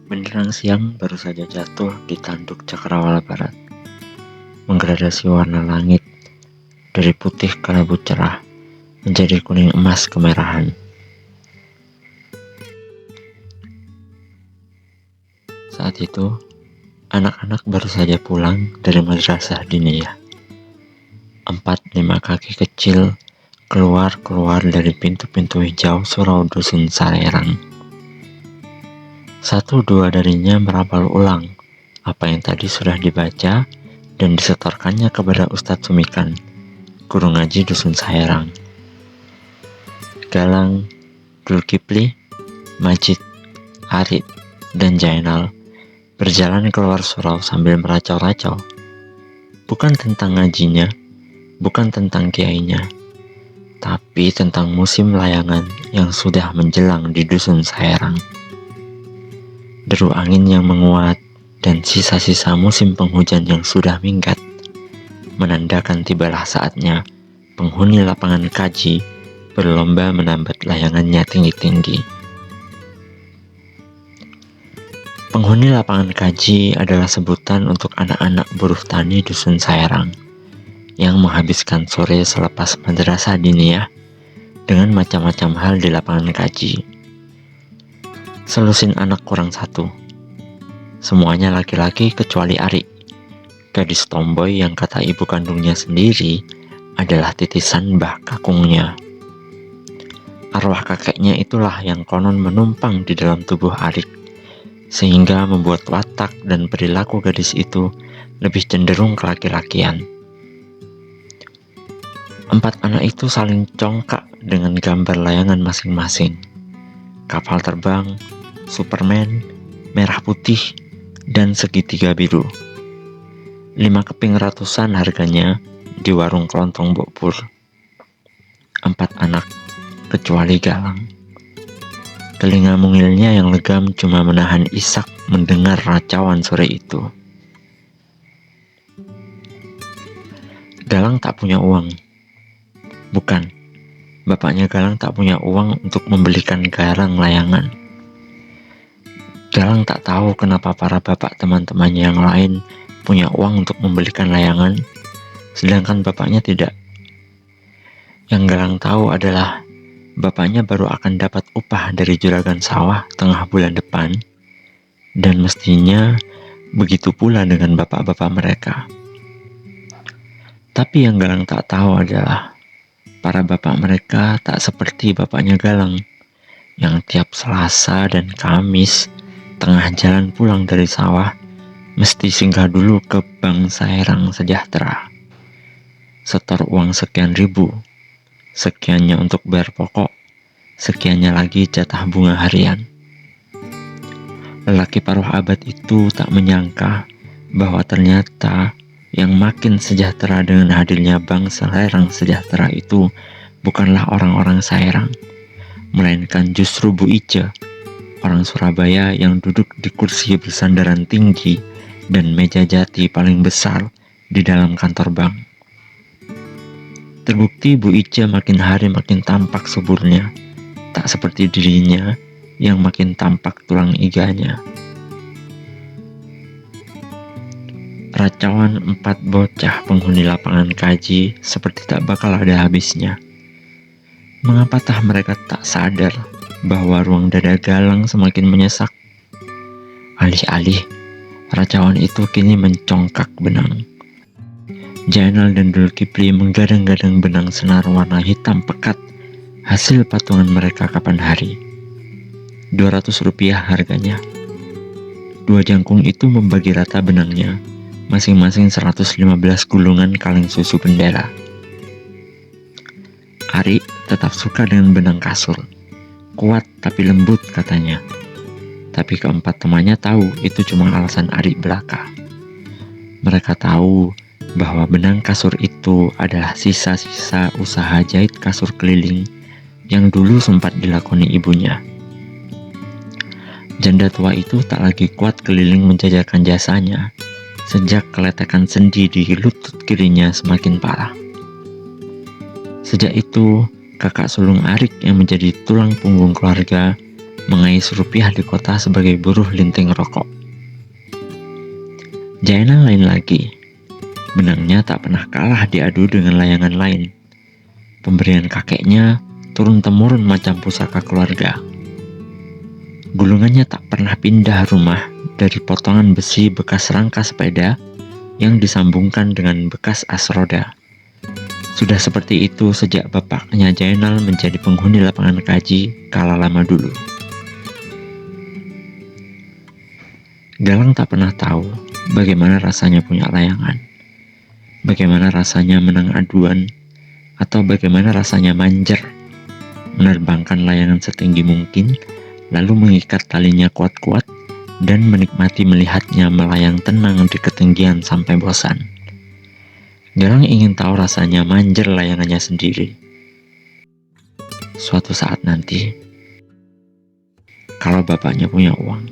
Menjelang siang baru saja jatuh di tanduk cakrawala barat, menggradasi warna langit dari putih kelabu cerah menjadi kuning emas kemerahan. Saat itu, anak-anak baru saja pulang dari madrasah diniyah. 4-5 kaki kecil keluar dari pintu-pintu hijau surau dusun Sarerang. 1-2 darinya merapal ulang apa yang tadi sudah dibaca dan disetorkannya kepada Ustadz Sumikan, guru ngaji dusun Sarerang. Galang, Zulkifli, Majid, Arif, dan Jainal berjalan keluar surau sambil meracau-racau. Bukan tentang ngajinya, bukan tentang kiainya, tapi tentang musim layangan yang sudah menjelang di dusun Sarerang. Deru angin yang menguat dan sisa-sisa musim penghujan yang sudah minggat menandakan tibalah saatnya penghuni lapangan kaji berlomba menambat layangannya tinggi-tinggi. Penghuni lapangan kaji adalah sebutan untuk anak-anak buruh tani dusun Sarerang yang menghabiskan sore selepas madrasah diniyah dengan macam-macam hal di lapangan kaji. Selusin anak kurang satu. Semuanya laki-laki kecuali Ari, gadis tomboy yang kata ibu kandungnya sendiri adalah titisan mbah kakungnya. Arwah kakeknya itulah yang konon menumpang di dalam tubuh Arik, sehingga membuat watak dan perilaku gadis itu lebih cenderung ke-laki-lakian. 4 anak itu saling congkak dengan gambar layangan masing-masing. Kapal terbang, Superman, merah putih, dan segitiga biru. 5 keping ratusan harganya di warung kelontong Bokpur. 4 anak, kecuali Galang. Telinga mungilnya yang legam cuma menahan isak mendengar racauan sore itu. Galang tak punya uang. Bukan, bapaknya Galang tak punya uang untuk membelikan garang layangan. Galang tak tahu kenapa para bapak teman-temannya yang lain punya uang untuk membelikan layangan, sedangkan bapaknya tidak. Yang Galang tahu adalah bapaknya baru akan dapat upah dari juragan sawah tengah bulan depan, dan mestinya begitu pula dengan bapak-bapak mereka. Tapi yang Galang tak tahu adalah para bapak mereka tak seperti bapaknya Galang, yang tiap Selasa dan Kamis tengah jalan pulang dari sawah mesti singgah dulu ke Bank Sarerang Sejahtera. Setor uang sekian ribu, sekiannya untuk bayar pokok, sekiannya lagi jatah bunga harian. Lelaki paruh abad itu tak menyangka bahwa ternyata yang makin sejahtera dengan hadirnya Bank Sarerang Sejahtera itu bukanlah orang-orang Sarerang, melainkan justru Bu Ice, orang Surabaya yang duduk di kursi bersandaran tinggi dan meja jati paling besar di dalam kantor bank. Terbukti Bu Ice makin hari makin tampak suburnya, tak seperti dirinya yang makin tampak tulang iganya. Racauan 4 bocah penghuni lapangan kaji seperti tak bakal ada habisnya. Mengapatah mereka tak sadar bahwa ruang dada Galang semakin menyesak? Alih-alih, racauan itu kini mencongkak benang. Jainal dan Zulkifli menggadang-gadang benang senar warna hitam pekat hasil patungan mereka kapan hari. Rp200 harganya. 2 jangkung itu membagi rata benangnya, masing-masing 115 gulungan kaleng susu bendera. Ari tetap suka dengan benang kasur. Kuat tapi lembut katanya. Tapi keempat temannya tahu itu cuma alasan Ari belaka. Mereka tahu bahwa benang kasur itu adalah sisa-sisa usaha jahit kasur keliling yang dulu sempat dilakoni ibunya. Janda tua itu tak lagi kuat keliling menjajakan jasanya sejak keletakan sendi di lutut kirinya semakin parah. Sejak itu, kakak sulung Arik yang menjadi tulang punggung keluarga mengais rupiah di kota sebagai buruh linting rokok. Jainal lain lagi. Benangnya tak pernah kalah diadu dengan layangan lain. Pemberian kakeknya turun-temurun macam pusaka keluarga. Gulungannya tak pernah pindah rumah dari potongan besi bekas rangka sepeda yang disambungkan dengan bekas as roda. Sudah seperti itu sejak bapaknya Jainal menjadi penghuni lapangan kaji kala lama dulu. Galang tak pernah tahu bagaimana rasanya punya layangan, bagaimana rasanya menang aduan, atau bagaimana rasanya manjer, menerbangkan layangan setinggi mungkin, lalu mengikat talinya kuat-kuat dan menikmati melihatnya melayang tenang di ketinggian sampai bosan. Galang ingin tahu rasanya manjer layangannya sendiri. Suatu saat nanti, kalau bapaknya punya uang,